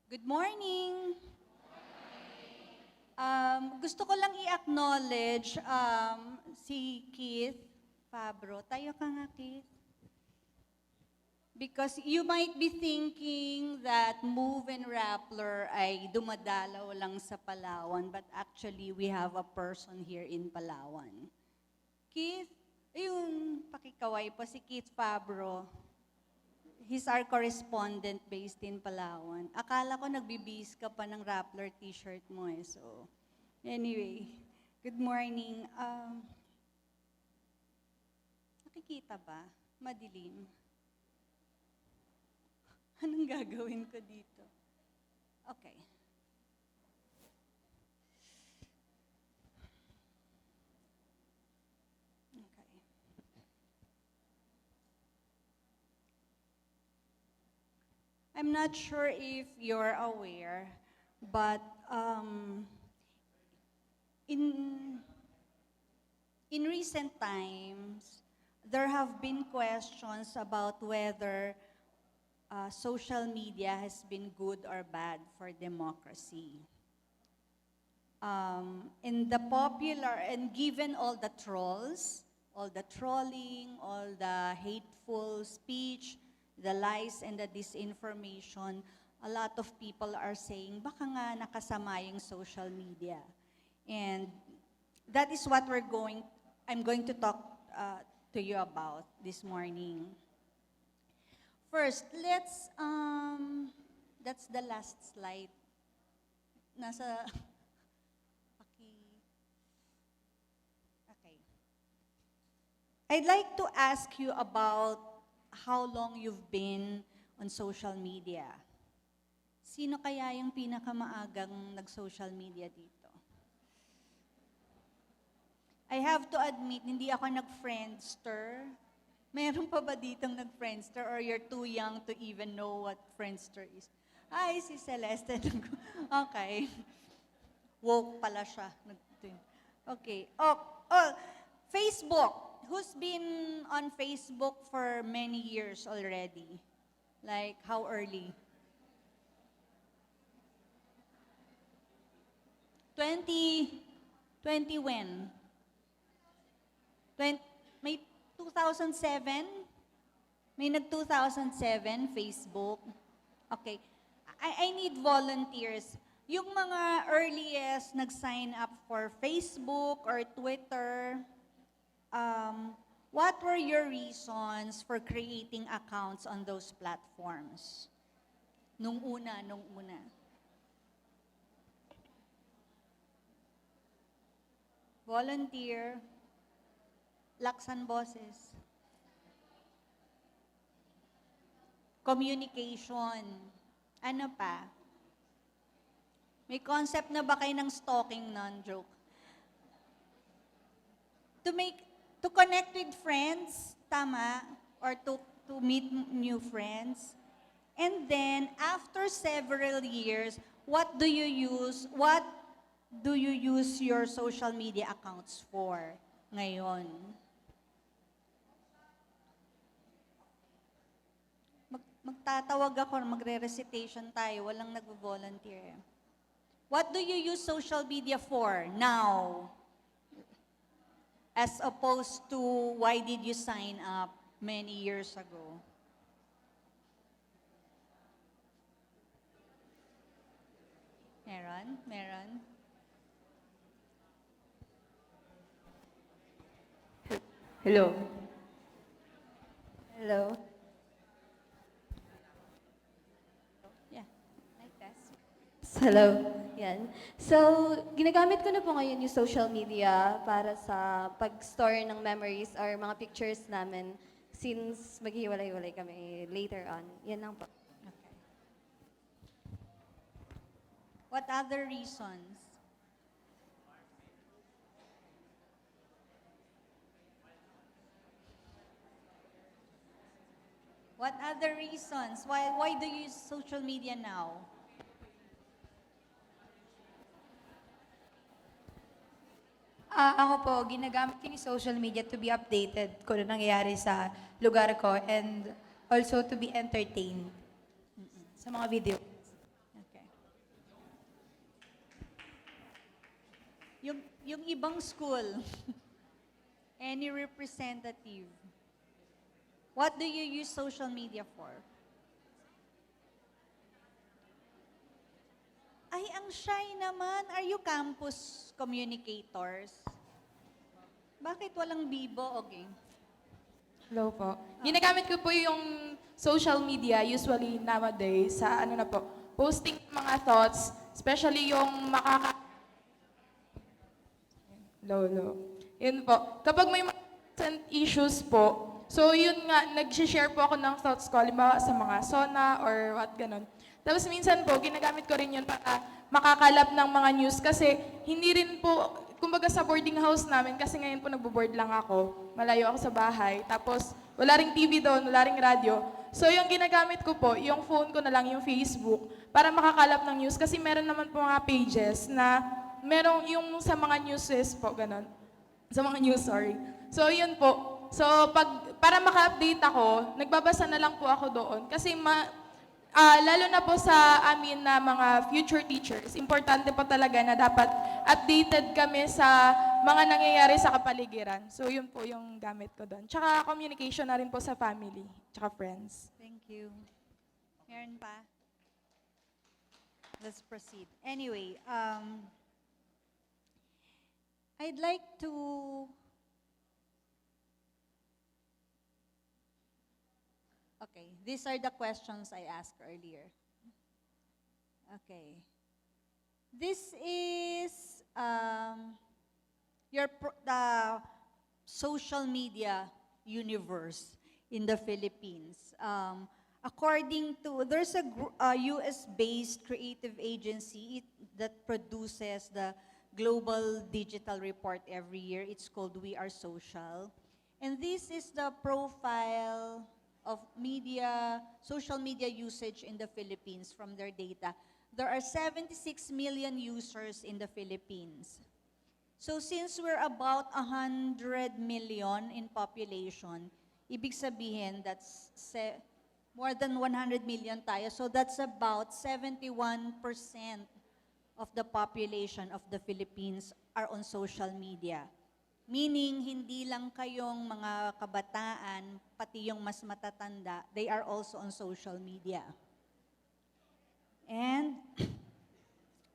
Good morning. Gusto ko lang i-acknowledge si Keith Fabro. Tayo ka nga, Keith. Because you might be thinking that Move and Rappler ay dumadalaw lang sa Palawan, but actually we have a person here in Palawan. Keith, ayun, pakikaway po si Keith Fabro. He's our correspondent based in Palawan. Akala ko nagbibihis ka pa ng Rappler t-shirt mo eh. So, anyway, good morning. Nakikita ba? Madilim. Anong gagawin ko dito? Okay. I'm not sure if you're aware, but in recent times, there have been questions about whether social media has been good or bad for democracy. In the popular, and given all the trolls, all the trolling, all the hateful speech, the lies and the disinformation, a lot of people are saying, baka nga nakasama yung social media. And that is what I'm going to talk to you about this morning. First, that's the last slide. Okay. I'd like to ask you about how long you've been on social media. Sino kaya yung pinakamaagang nag-social media dito? I have to admit, hindi ako nag-Friendster. Meron pa ba ditong nag-Friendster or you're too young to even know what Friendster is? Ay, si Celeste. Okay. Woke pala siya. Okay. Facebook. Who's been on Facebook for many years already? Like, how early? 20 when? May 2007? May nag-2007 Facebook? Okay. I need volunteers. Yung mga earliest nag-sign up for Facebook or Twitter, what were your reasons for creating accounts on those platforms? Nung una. Volunteer. Laksan boses. Communication. Ano pa? May concept na ba kayo ng stalking nun? Joke. To connect with friends, tama? Or to meet new friends. And then, after several years, what do you use your social media accounts for ngayon? Magtatawag ako, magre-recitation tayo, walang nag-volunteer. What do you use social media for now? As opposed to why did you sign up many years ago? Meron? Hello. Hello. Yeah, like test. Hello. Yan. So, ginagamit ko na po ngayon yung social media para sa pag-store ng memories or mga pictures namin since maghiwalay-walay kami later on. Yan lang po. Okay. What other reasons? What other reasons? Why do you use social media now? Ako po, ginagamit ko yung social media to be updated kung ano nangyayari sa lugar ko and also to be entertained sa mga video. Okay. yung ibang school, any representative, what do you use social media for? Ay, ang shy naman. Are you campus communicators? Bakit walang bibo? Okay. Hello po. Ginagamit ko po yung social media usually nowadays sa ano na po, posting mga thoughts, especially yung Lolo. Yun po. Kapag may mga recent issues po, so yun nga, nag-share po ako ng thoughts ko, halimbawa sa mga SONA or what, ganun. Tapos minsan po, ginagamit ko rin yun para makakalap ng mga news kasi hindi rin po, kumbaga sa boarding house namin, kasi ngayon po nagbo-board lang ako, malayo ako sa bahay, tapos wala ring TV doon, wala ring radyo. So yung ginagamit ko po, yung phone ko na lang, yung Facebook, para makakalap ng news kasi meron naman po mga pages na merong yung sa mga newses po, ganun. Sa mga news, sorry. So yun po. So para maka-update ako, nagbabasa na lang po ako doon kasi lalo na po sa amin na mga future teachers, importante po talaga na dapat updated kami sa mga nangyayari sa kapaligiran. So yun po yung gamit ko doon. Tsaka communication na rin po sa family, tsaka friends. Thank you. Meron pa? Let's proceed. Anyway, I'd like to... Okay, these are the questions I asked earlier. Okay. This is the social media universe in the Philippines. According to, there's a US-based creative agency that produces the Global Digital Report every year. It's called We Are Social. And this is the profile of social media usage in the Philippines from their data. There are 76 million users in the Philippines. So since we're about 100 million in population, ibig sabihin that's more than 100 million tayo. So that's about 71% of the population of the Philippines are on social media. Meaning, hindi lang kayong mga kabataan, pati yung mas matatanda, they are also on social media. And,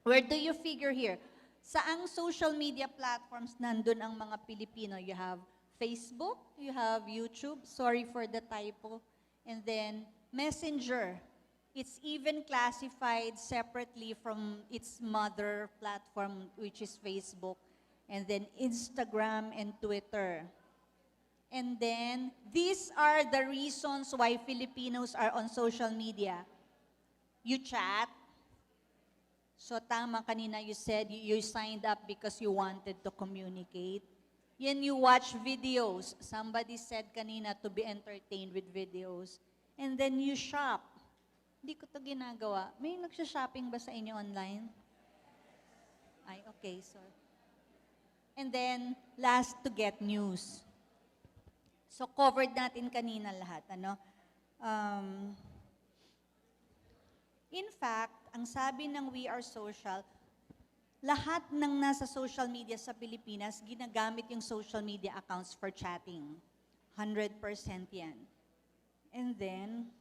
where do you figure here? Saang social media platforms nandun ang mga Pilipino? You have Facebook, you have YouTube, sorry for the typo, and then Messenger. It's even classified separately from its mother platform, which is Facebook, and then Instagram and Twitter. And then, these are the reasons why Filipinos are on social media. You chat. So tama kanina you said you signed up because you wanted to communicate. Yan, you watch videos. Somebody said kanina to be entertained with videos. And then you shop. Hindi ko to ginagawa. May nagsha-shopping ba sa inyo online? Ay, okay, sorry. And then, last, to get news. So, covered natin kanina lahat, ano? In fact, ang sabi ng We Are Social, lahat ng nasa social media sa Pilipinas, ginagamit yung social media accounts for chatting. 100% yan. And then,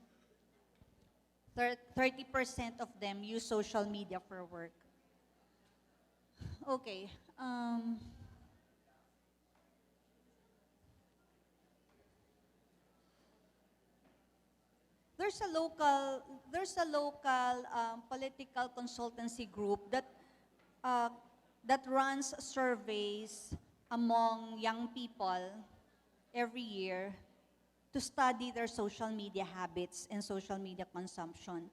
30% of them use social media for work. Okay. There's a local political consultancy group that runs surveys among young people every year to study their social media habits and social media consumption.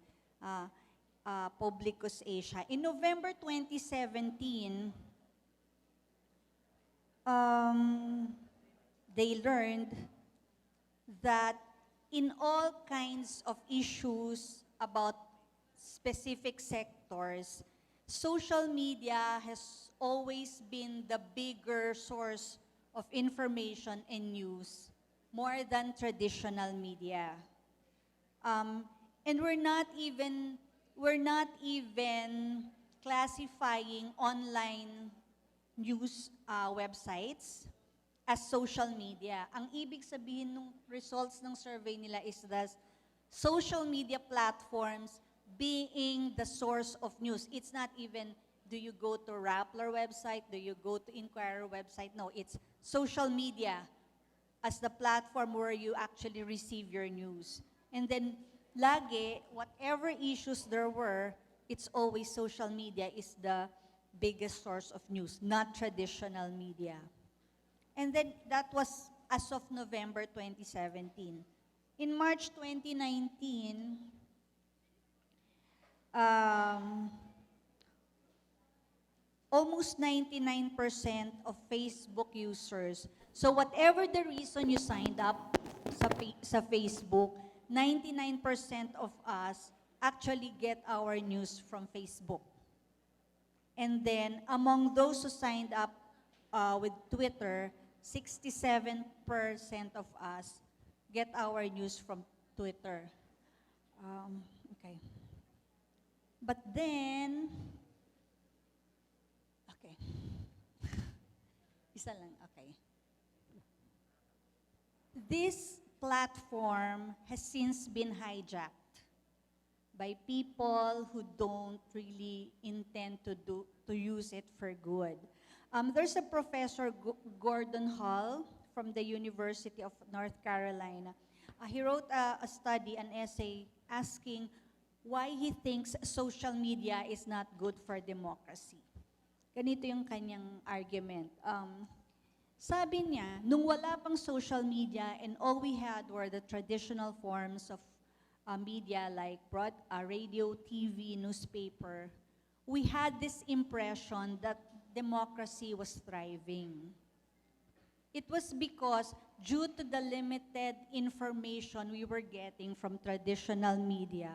Publicus Asia. In November 2017, they learned that in all kinds of issues about specific sectors, social media has always been the bigger source of information and news, more than traditional media. And we're not even classifying online news websites as social media. Ang ibig sabihin ng results ng survey nila is that social media platforms being the source of news. It's not even, do you go to Rappler website, do you go to Inquirer website? No, it's social media as the platform where you actually receive your news. And then, lagi, whatever issues there were, it's always social media is the biggest source of news, not traditional media. And then, that was as of November 2017. In March 2019, almost 99% of Facebook users. So whatever the reason you signed up sa Facebook, 99% of us actually get our news from Facebook. And then among those who signed up with Twitter, 67% of us get our news from Twitter. Okay. But then, okay. Isa lang, okay. This platform has since been hijacked by people who don't really intend to use it for good. There's a professor, Gordon Hall, from the University of North Carolina. He wrote a study, an essay, asking why he thinks social media is not good for democracy. Ganito yung kanyang argument. Sabi niya, nung wala pang social media and all we had were the traditional forms of media like radio, TV, newspaper, we had this impression that democracy was thriving. It was because due to the limited information we were getting from traditional media,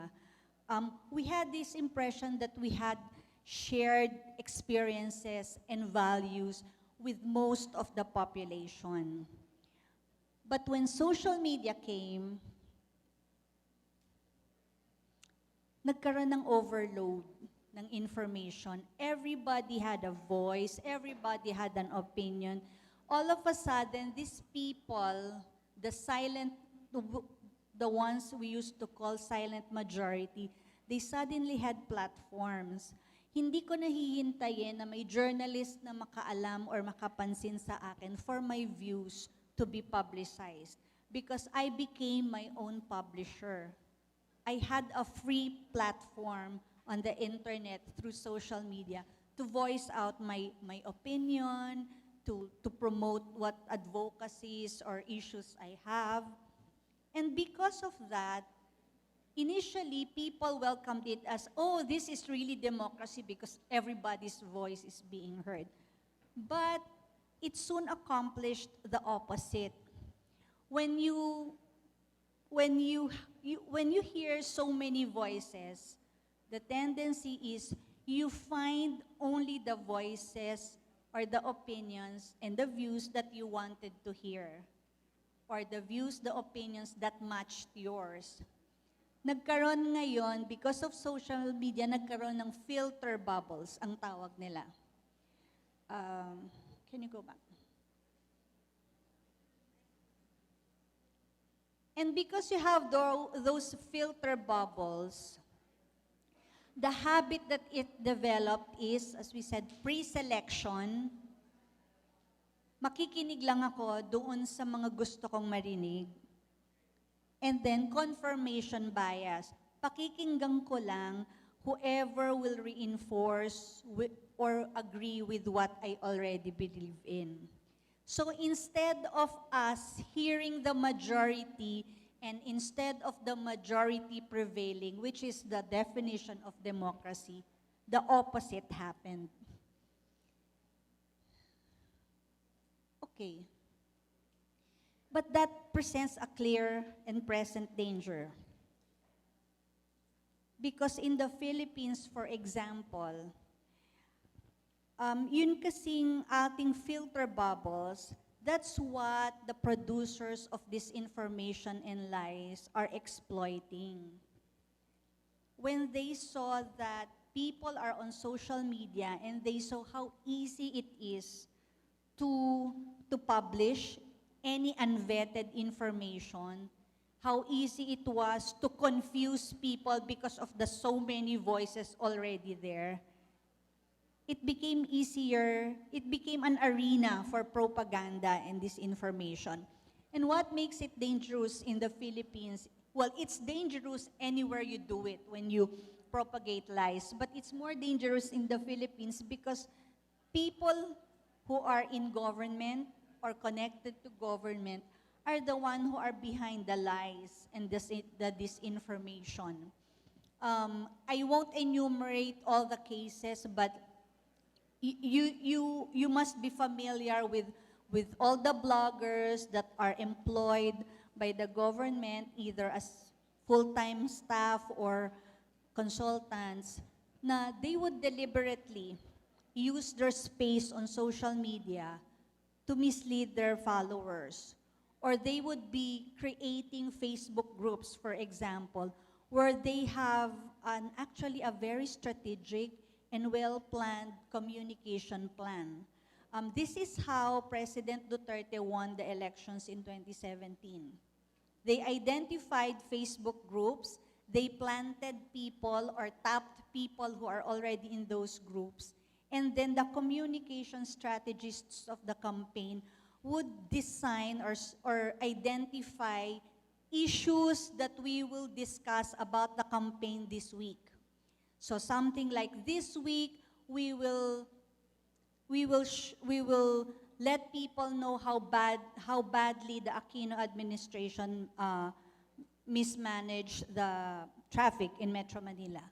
we had this impression that we had shared experiences and values with most of the population. But when social media came, nagkaroon ng overload ng information. Everybody had a voice, everybody had an opinion. All of a sudden, these people, the ones we used to call silent majority, they suddenly had platforms. Hindi ko nahihintayin na may journalist na makaalam or makapansin sa akin for my views to be publicized because I became my own publisher. I had a free platform on the internet through social media to voice out my opinion, to promote what advocacies or issues I have. And because of that, initially, people welcomed it as, oh, this is really democracy because everybody's voice is being heard. But it soon accomplished the opposite. When you hear so many voices, the tendency is you find only the voices or the opinions and the views that you wanted to hear, or the views, the opinions that matched yours. Nagkaroon ngayon, because of social media, nagkaroon ng filter bubbles, ang tawag nila. Can you go back? And because you have those filter bubbles, the habit that it developed is, as we said, pre-selection. Makikinig lang ako doon sa mga gusto kong marinig. And then, confirmation bias. Pakikinggan ko lang whoever will reinforce or agree with what I already believe in. So instead of us hearing the majority and instead of the majority prevailing, which is the definition of democracy, the opposite happened. Okay. But that presents a clear and present danger. Because in the Philippines, for example, yun kasing ating filter bubbles, that's what the producers of disinformation and lies are exploiting. When they saw that people are on social media and they saw how easy it is to publish any unvetted information, how easy it was to confuse people because of the so many voices already there. It became easier, it became an arena for propaganda and disinformation. And what makes it dangerous in the Philippines? Well, it's dangerous anywhere you do it when you propagate lies, but it's more dangerous in the Philippines because people who are in government or connected to government are the one who are behind the lies and the disinformation. I won't enumerate all the cases, but you must be familiar with all the bloggers that are employed by the government, either as full-time staff or consultants, na they would deliberately use their space on social media to mislead their followers. Or they would be creating Facebook groups, for example, where they have actually a very strategic and well-planned communication plan. This is how President Duterte won the elections in 2017. They identified Facebook groups, they planted people or tapped people who are already in those groups, and then the communication strategists of the campaign would design or identify issues that we will discuss about the campaign this week. So something like this week, we will let people know how badly the Aquino administration mismanaged the traffic in Metro Manila.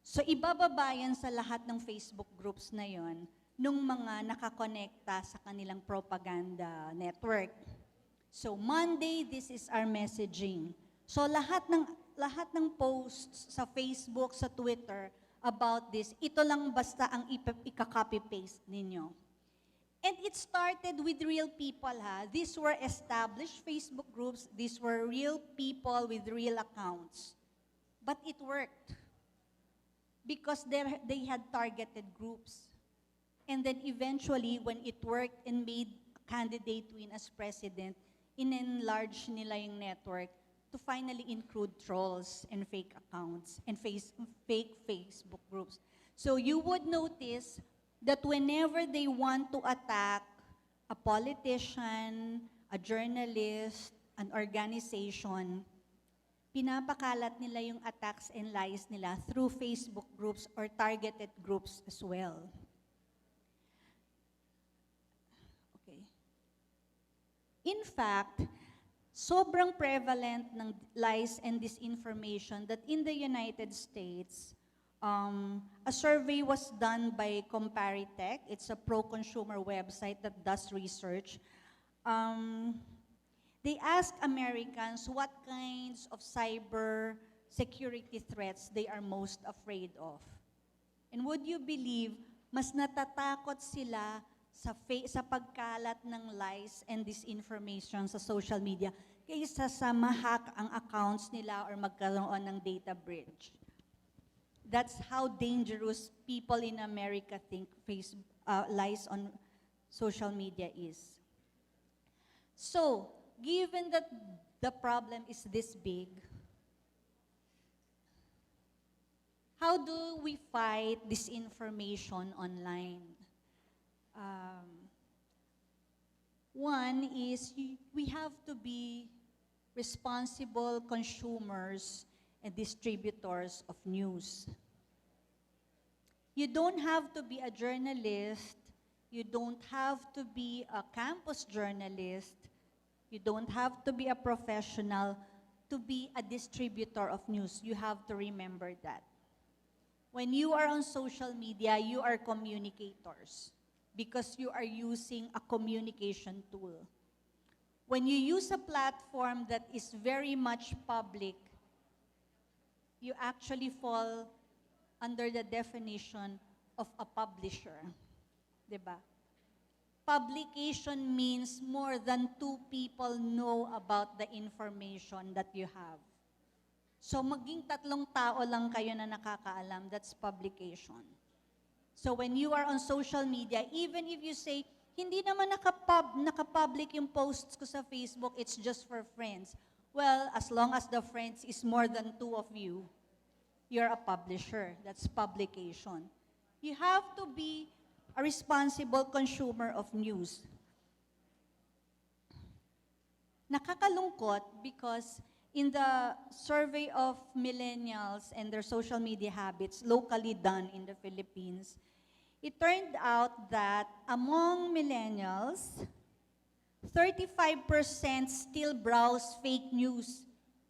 So ibababa yan sa lahat ng Facebook groups na yon nung mga nakakonekta sa kanilang propaganda network. So Monday, this is our messaging. So lahat ng posts sa Facebook, sa Twitter about this, ito lang basta ang ika-copy-paste ninyo. And it started with real people, ha. These were established Facebook groups. These were real people with real accounts. But it worked because they had targeted groups. And then eventually, when it worked and made a candidate win as president, in-enlarge nila yung network to finally include trolls and fake accounts and fake Facebook groups. So you would notice that whenever they want to attack a politician, a journalist, an organization, pinapakalat nila yung attacks and lies nila through Facebook groups or targeted groups as well. Okay. In fact, sobrang prevalent ng lies and disinformation that in the United States, a survey was done by Comparitech. It's a pro-consumer website that does research. They asked Americans what kinds of cyber security threats they are most afraid of. And would you believe, mas natatakot sila sa pagkalat ng lies and disinformation sa social media kaysa sa ma-hack ang accounts nila or magkaroon ng data breach. That's how dangerous people in America think lies on social media is. So, given that the problem is this big, how do we fight disinformation online? One is we have to be responsible consumers and distributors of news. You don't have to be a journalist, you don't have to be a campus journalist, you don't have to be a professional to be a distributor of news. You have to remember that. When you are on social media, you are communicators because you are using a communication tool. When you use a platform that is very much public, you actually fall under the definition of a publisher. Diba? Publication means more than two people know about the information that you have. So maging 3 tao lang kayo na nakakaalam, that's publication. So when you are on social media, even if you say, hindi naman nakapublic yung posts ko sa Facebook, it's just for friends. Well, as long as the friends is more than 2 of you, you're a publisher. That's publication. You have to be a responsible consumer of news. Nakakalungkot because in the survey of millennials and their social media habits locally done in the Philippines, it turned out that among millennials, 35% still browse fake news,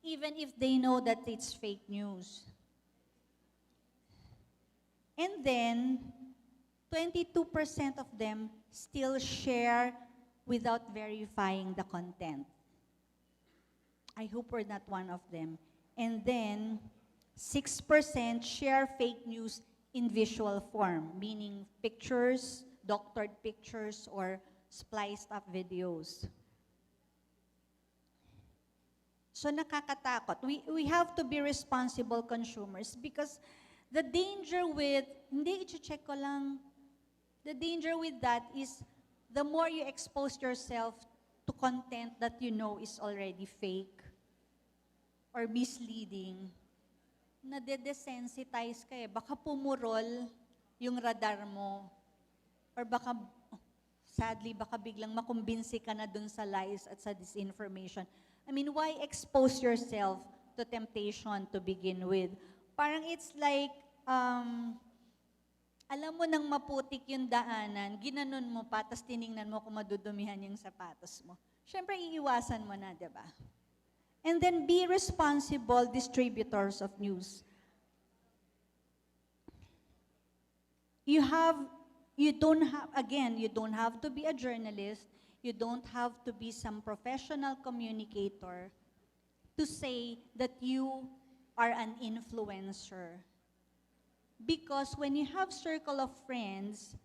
even if they know that it's fake news. And then, 22% of them still share without verifying the content. I hope we're not one of them. And then, 6% share fake news in visual form, meaning pictures, doctored pictures, or spliced up videos. So nakakatakot. We have to be responsible consumers because the danger with, hindi, i-check ko lang, the danger with that is the more you expose yourself to content that you know is already fake or misleading, nade-desensitize ka eh. Baka pumurol yung radar mo. Or baka, sadly, baka biglang makumbinsi ka na dun sa lies at sa disinformation. I mean, why expose yourself to temptation to begin with? Parang it's like, alam mo nang maputik yung daanan, ginanon mo pa, tapos tiningnan mo kung madudumihan yung sapatos mo. Siyempre, iiwasan mo na, di ba? And then be responsible distributors of news. You don't have to be a journalist, you don't have to be some professional communicator to say that you are an influencer. Because when you have circle of friends,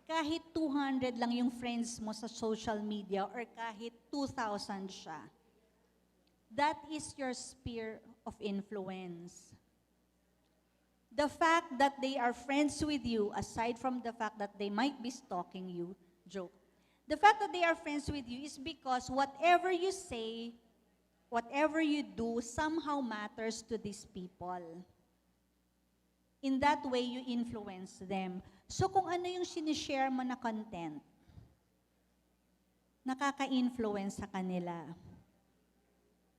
kahit 200 lang yung friends mo sa social media or kahit 2,000 siya, that is your sphere of influence. The fact that they are friends with you, aside from the fact that they might be stalking you, joke. The fact that they are friends with you is because whatever you say, whatever you do, somehow matters to these people. In that way, you influence them. So kung ano yung sinishare mo na content, nakaka-influence sa kanila.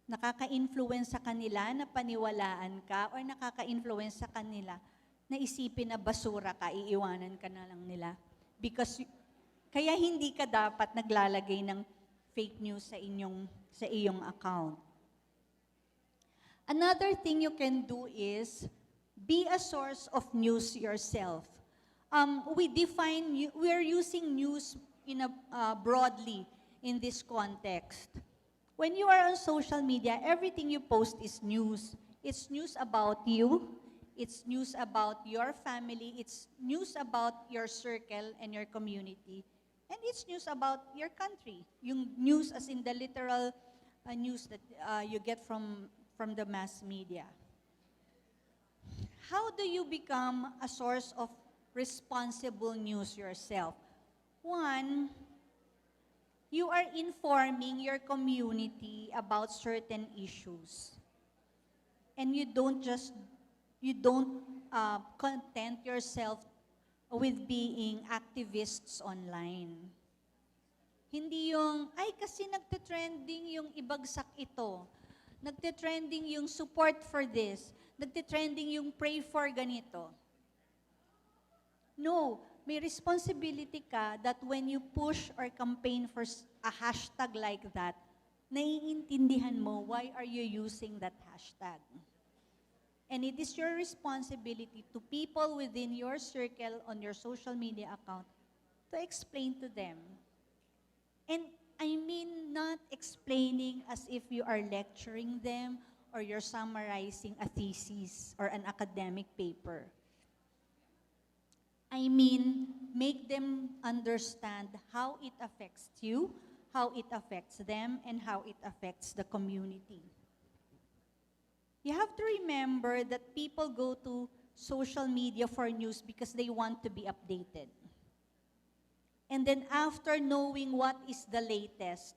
Nakaka-influence sa kanila na paniwalaan ka or nakaka-influence sa kanila na isipin na basura ka, iiwanan ka na lang nila. Because, kaya hindi ka dapat naglalagay ng fake news sa iyong account. Another thing you can do is, be a source of news yourself. We're using news broadly in this context. When you are on social media, everything you post is news. It's news about you, it's news about your family, it's news about your circle and your community, and it's news about your country. Yung news as in the literal news that you get from the mass media. How do you become a source of responsible news yourself? One, you are informing your community about certain issues. And you don't content yourself with being activists online. Hindi yung, ay kasi nagte-trending yung ibagsak ito. Nagte-trending yung support for this. Nagte-trending yung pray for ganito. No, may responsibility ka that when you push or campaign for a hashtag like that, naiintindihan mo why are you using that hashtag. And it is your responsibility to people within your circle on your social media account to explain to them. And I mean not explaining as if you are lecturing them or you're summarizing a thesis or an academic paper. I mean, make them understand how it affects you, how it affects them, and how it affects the community. You have to remember that people go to social media for news because they want to be updated. And then after knowing what is the latest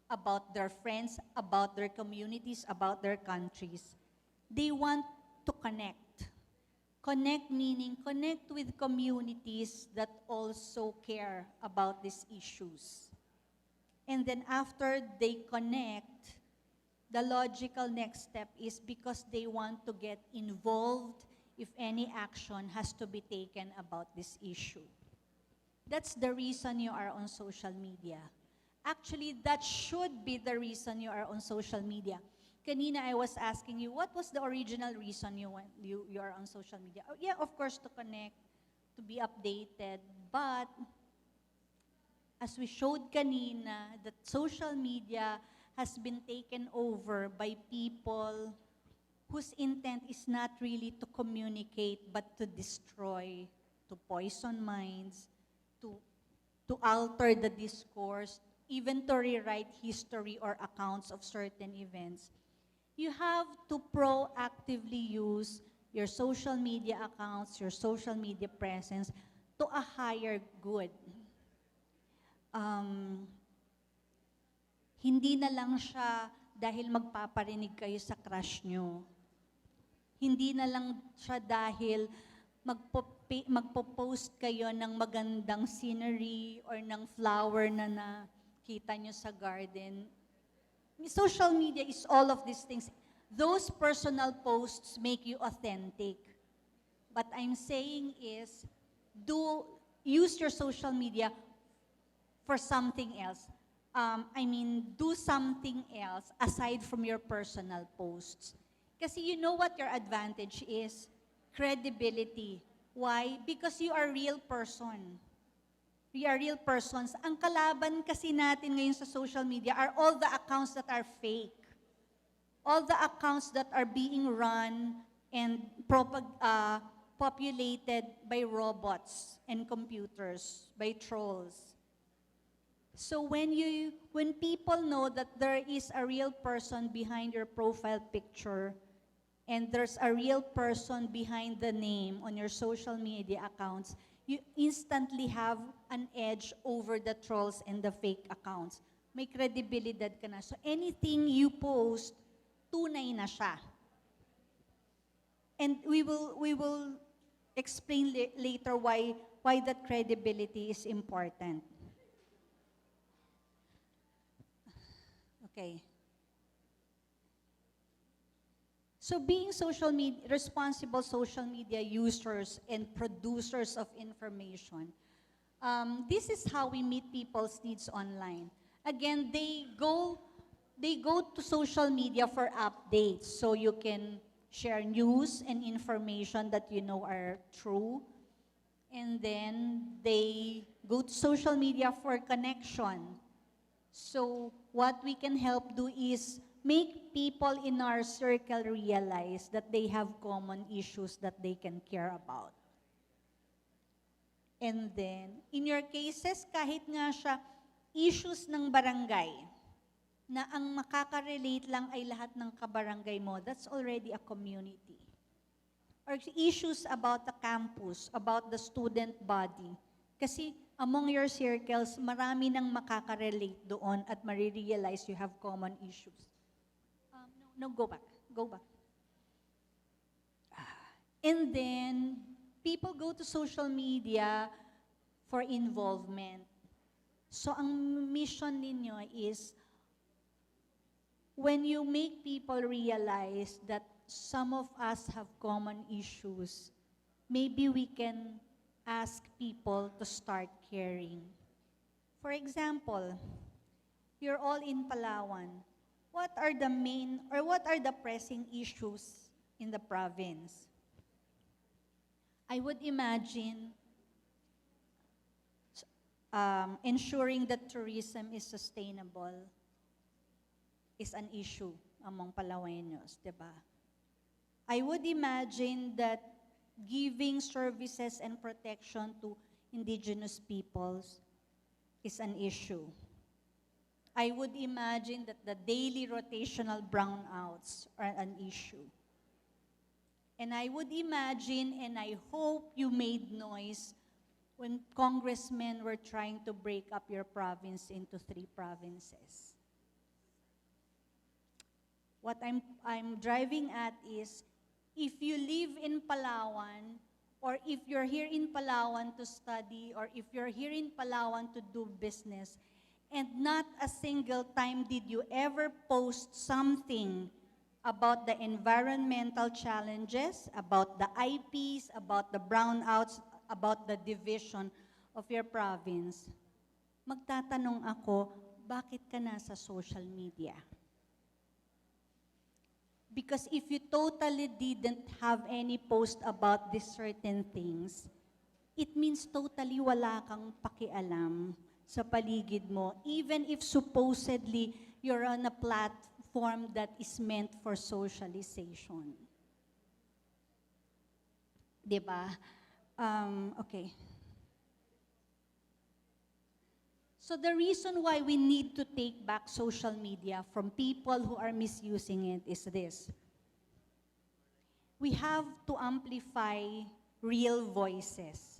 about their friends, about their communities, about their countries, they want to connect. Connect meaning connect with communities that also care about these issues. And then after they connect, the logical next step is because they want to get involved if any action has to be taken about this issue. That's the reason you are on social media. Actually, that should be the reason you are on social media. Kanina, I was asking you, what was the original reason you are on social media? Oh, yeah, of course, to connect, to be updated. But, as we showed kanina, that social media has been taken over by people whose intent is not really to communicate, but to destroy, to poison minds, to, to alter the discourse, even to rewrite history or accounts of certain events. You have to proactively use your social media accounts, your social media presence to a higher good. Um, Hindi na lang siya dahil magpaparinig kayo sa crush nyo. Hindi na lang siya dahil magpo-post kayo ng magandang scenery or ng flower na nakita nyo sa garden. Social media is all of these things. Those personal posts make you authentic. But I'm saying is, use your social media for something else. Do something else aside from your personal posts. Kasi you know what your advantage is? Credibility. Why? Because you are a real person. We are real persons. Ang kalaban kasi natin ngayon sa social media are all the accounts that are fake. All the accounts that are being run and populated by robots and computers, by trolls. So when people know that there is a real person behind your profile picture and there's a real person behind the name on your social media accounts, you instantly have an edge over the trolls and the fake accounts. May kredibilidad ka na. So anything you post, tunay na siya. And we will explain later why that credibility is important. Okay. So being responsible social media users and producers of information, this is how we meet people's needs online. Again, they go to social media for updates, so you can share news and information that you know are true. And then they go to social media for connection. So what we can help do is make people in our circle realize that they have common issues that they can care about. And then, in your cases, kahit nga siya issues ng barangay, na ang makaka-relate lang ay lahat ng kabarangay mo, that's already a community. Or issues about the campus, about the student body. Kasi among your circles, marami nang makaka-relate doon at marirealize you have common issues. No, go back. And then, people go to social media for involvement. So, ang mission ninyo is, when you make people realize that some of us have common issues, maybe we can ask people to start caring. For example, you're all in Palawan. What are the pressing issues in the province? I would imagine ensuring that tourism is sustainable is an issue among Palaweños, diba? I would imagine that giving services and protection to indigenous peoples is an issue. I would imagine that the daily rotational brownouts are an issue. And I would imagine and I hope you made noise when congressmen were trying to break up your province into 3 provinces. What I'm driving at is, if you live in Palawan, or if you're here in Palawan to study, or if you're here in Palawan to do business, and not a single time did you ever post something about the environmental challenges, about the IPs, about the brownouts, about the division of your province, magtatanong ako, bakit ka nasa social media? Because if you totally didn't have any post about these certain things, it means totally wala kang pakialam sa paligid mo, even if supposedly you're on a platform that is meant for socialization. Diba? Okay. So the reason why we need to take back social media from people who are misusing it is this. We have to amplify real voices.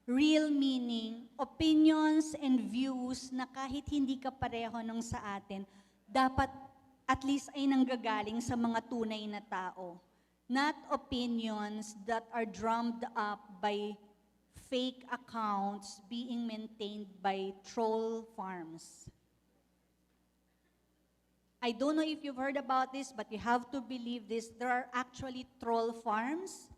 Real meaning, opinions and views na kahit hindi ka pareho ng sa atin, dapat at least ay nanggagaling sa mga tunay na tao. Not opinions that are drummed up by fake accounts being maintained by troll farms. I don't know if you've heard about this, but you have to believe this. There are actually troll farms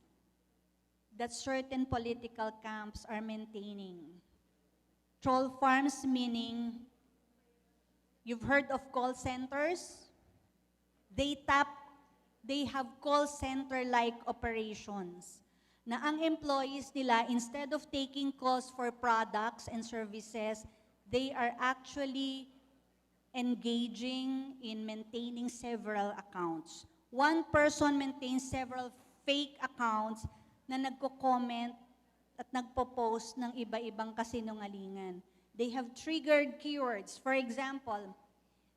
that certain political camps are maintaining. Troll farms meaning, you've heard of call centers? They have call center-like operations na ang employees nila, instead of taking calls for products and services, they are actually engaging in maintaining several accounts. One person maintains several fake accounts na nagko-comment at nagpo-post ng iba-ibang kasinungalingan. They have triggered keywords. For example,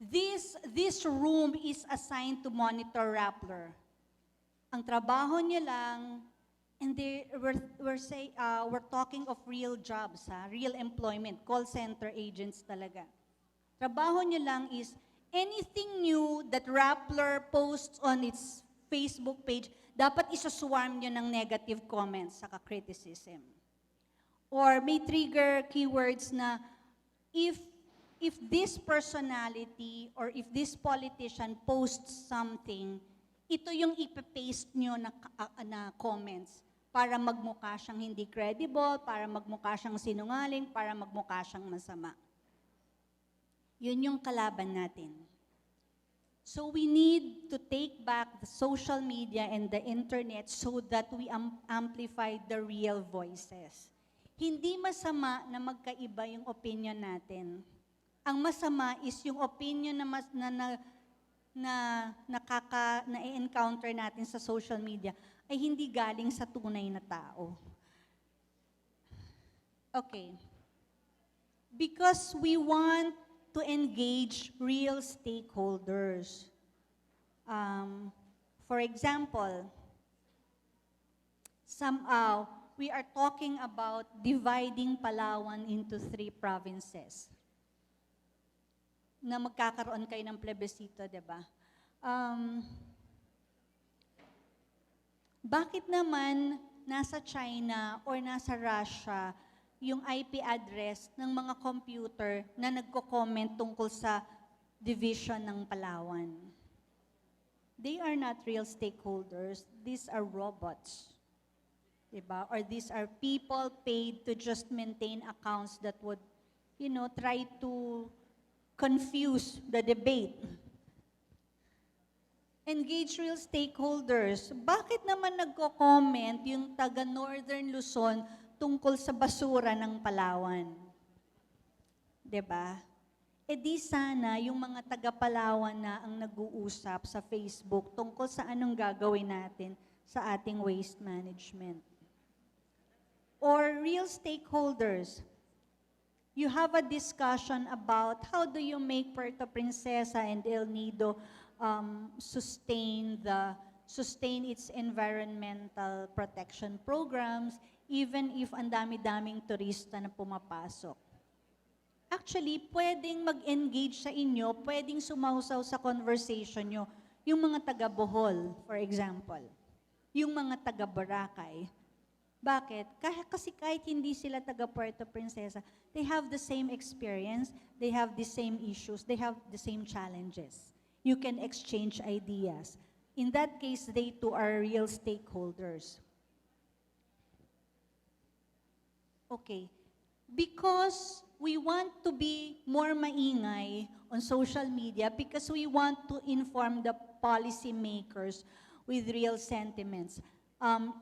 this room is assigned to monitor Rappler. Ang trabaho niya lang, and we're talking of real jobs, real employment, call center agents talaga. Trabaho niya lang is anything new that Rappler posts on its Facebook page, dapat isa-swarm niyo ng negative comments saka criticism. Or may trigger keywords na if this personality or if this politician posts something, ito yung ipapaste nyo na comments para magmukha siyang hindi credible, para magmukha siyang sinungaling, para magmukha siyang masama. Yun yung kalaban natin. So we need to take back the social media and the internet so that we amplify the real voices. Hindi masama na magkaiba yung opinion natin. Ang masama is yung opinion na i-encounter natin sa social media ay hindi galing sa tunay na tao. Okay. Because we want to engage real stakeholders. For example, we are talking about dividing Palawan into 3 provinces na magkakaroon kayo ng plebisito, di ba? Bakit naman nasa China or nasa Russia yung IP address ng mga computer na nagko-comment tungkol sa division ng Palawan? They are not real stakeholders. These are robots. Diba? Or these are people paid to just maintain accounts that would, try to confuse the debate. Engage real stakeholders. Bakit naman nagko-comment yung taga Northern Luzon tungkol sa basura ng Palawan? Diba? E di sana yung mga taga Palawan na ang nag-uusap sa Facebook tungkol sa anong gagawin natin sa ating waste management. Or real stakeholders. You have a discussion about how do you make Puerto Princesa and El Nido sustain sustain its environmental protection programs, even if ang dami-daming turista na pumapasok. Actually, pwedeng mag-engage sa inyo, pwedeng sumausaw sa conversation nyo, yung mga taga Bohol, for example, yung mga taga Boracay. Bakit? Kasi kahit hindi sila taga Puerto Princesa, they have the same experience, they have the same issues, they have the same challenges. You can exchange ideas. In that case, they too are real stakeholders. Okay. Because we want to be more maingay on social media because we want to inform the policymakers with real sentiments.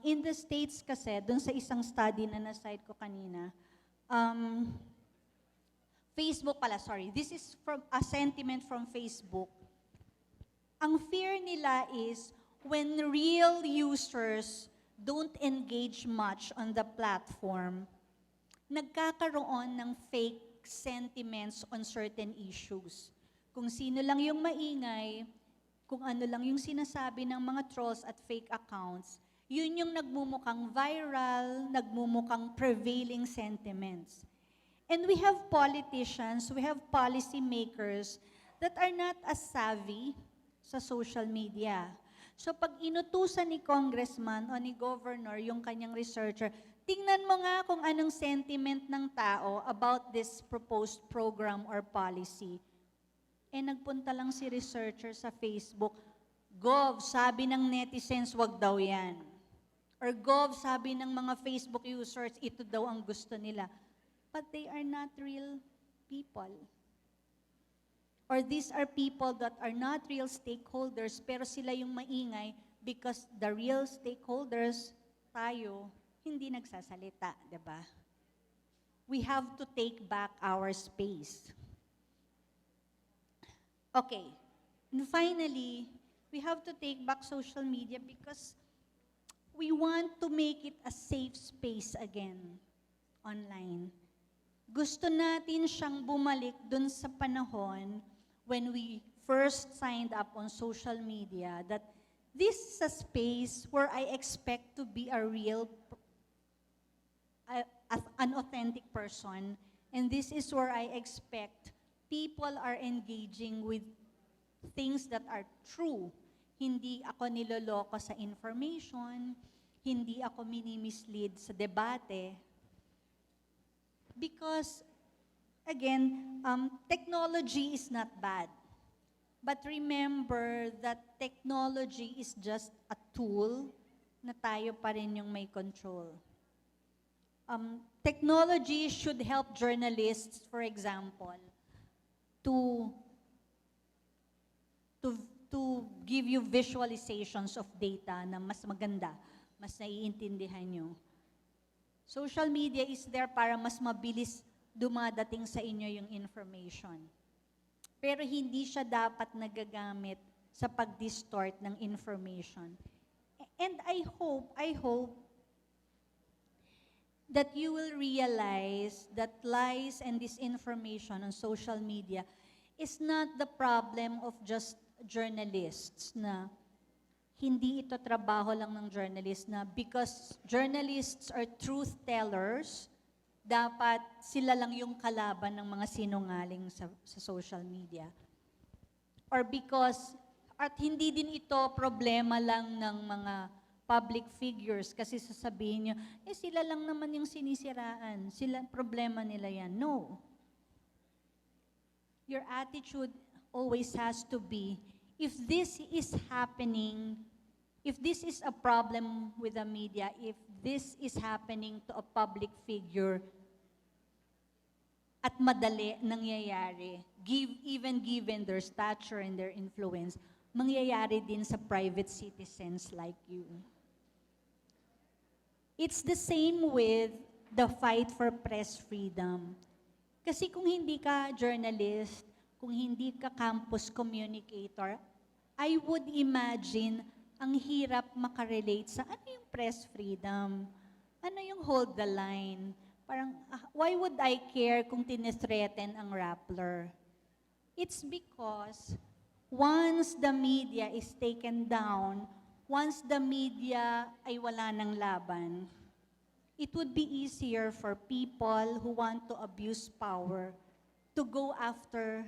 In the States kasi, dun sa isang study na na-cite ko kanina, Facebook pala, sorry. This is from a sentiment from Facebook. Ang fear nila is when real users don't engage much on the platform, nagkakaroon ng fake sentiments on certain issues. Kung sino lang yung maingay, kung ano lang yung sinasabi ng mga trolls at fake accounts, yun yung nagmumukhang viral, nagmumukhang prevailing sentiments. And we have politicians, we have policymakers that are not as savvy sa social media. So pag inutusan ni congressman o ni governor yung kanyang researcher, tingnan mo nga kung anong sentiment ng tao about this proposed program or policy. Nagpunta lang si researcher sa Facebook, Gov, sabi ng netizens, wag daw yan. Or Gov, sabi ng mga Facebook users, ito daw ang gusto nila. But they are not real people. Or these are people that are not real stakeholders, pero sila yung maingay because the real stakeholders, tayo, hindi nagsasalita, di ba? We have to take back our space. Okay. And finally, we have to take back social media because we want to make it a safe space again online. Gusto natin siyang bumalik dun sa panahon when we first signed up on social media that this is a space where I expect to be a real an authentic person, and this is where I expect people are engaging with things that are true. Hindi ako niloloko sa information, hindi ako minimislead sa debate. Because, again, technology is not bad. But remember that technology is just a tool na tayo pa rin yung may control. Technology should help journalists, for example, to give you visualizations of data na mas maganda, mas naiintindihan nyo. Social media is there para mas mabilis dumadating sa inyo yung information. Pero hindi siya dapat nagagamit sa pag-distort ng information. And I hope that you will realize that lies and disinformation on social media is not the problem of just journalists na hindi ito trabaho lang ng journalist na because journalists are truth tellers, dapat sila lang yung kalaban ng mga sinungaling sa social media. Or because, at hindi din ito problema lang ng mga public figures kasi sasabihin nyo, sila lang naman yung sinisiraan, problema nila yan. No. Your attitude always has to be, if this is happening, if this is a problem with the media, if this is happening to a public figure, at madali nangyayari, even given their stature and their influence, mangyayari din sa private citizens like you. It's the same with the fight for press freedom. Kasi kung hindi ka journalist, kung hindi ka campus communicator, I would imagine ang hirap makarelate sa ano yung press freedom, ano yung hold the line. Parang, why would I care kung tinithreaten ang Rappler? It's because once the media is taken down, once the media ay wala ng laban, it would be easier for people who want to abuse power to go after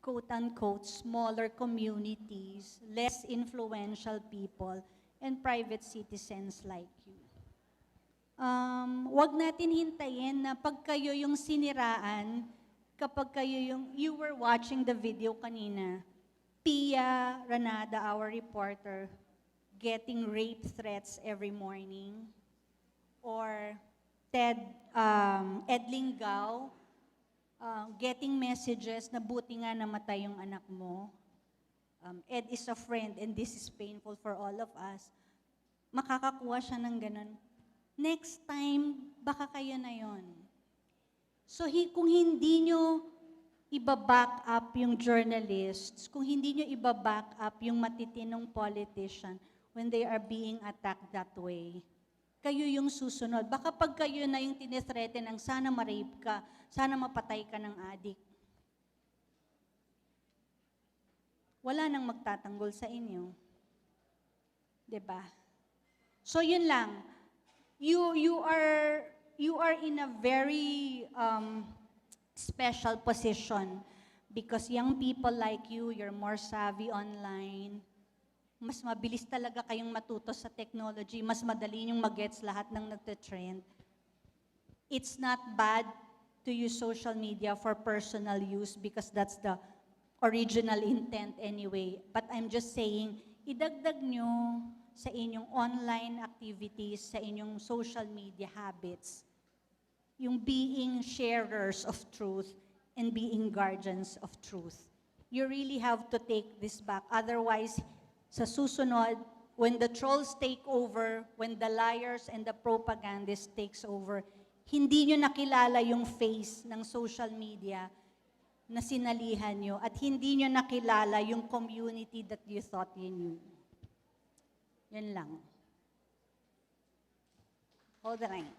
quote-unquote smaller communities, less influential people, and private citizens like you. Wag natin hintayin na pag kayo yung siniraan, kapag kayo you were watching the video kanina, Pia Ranada, our reporter, getting rape threats every morning, or Ed Linggao, getting messages na buti nga namatay yung anak mo. Ed is a friend and this is painful for all of us. Makakakuha siya ng ganun. Next time, baka kayo na yon. So kung hindi nyo ibaback up yung journalists, kung hindi nyo ibaback up yung matitinong politician when they are being attacked that way, kayo yung susunod. Baka pag kayo na yung tinithreaten ng sana ma-rape ka, sana mapatay ka ng adik. Wala nang magtatanggol sa inyo. 'Di ba? So yun lang. You are in a very special position because young people like you, you're more savvy online. Mas mabilis talaga kayong matuto sa technology, mas madali yung mag-gets lahat ng nagte-trend. It's not bad to use social media for personal use because that's the original intent anyway. But I'm just saying, idagdag nyo sa inyong online activities, sa inyong social media habits, yung being sharers of truth and being guardians of truth. You really have to take this back. Otherwise, sa susunod, when the trolls take over, when the liars and the propagandists takes over, hindi nyo nakilala yung face ng social media na sinalihan nyo at hindi nyo nakilala yung community that you thought you knew. Yan lang. Hold the line.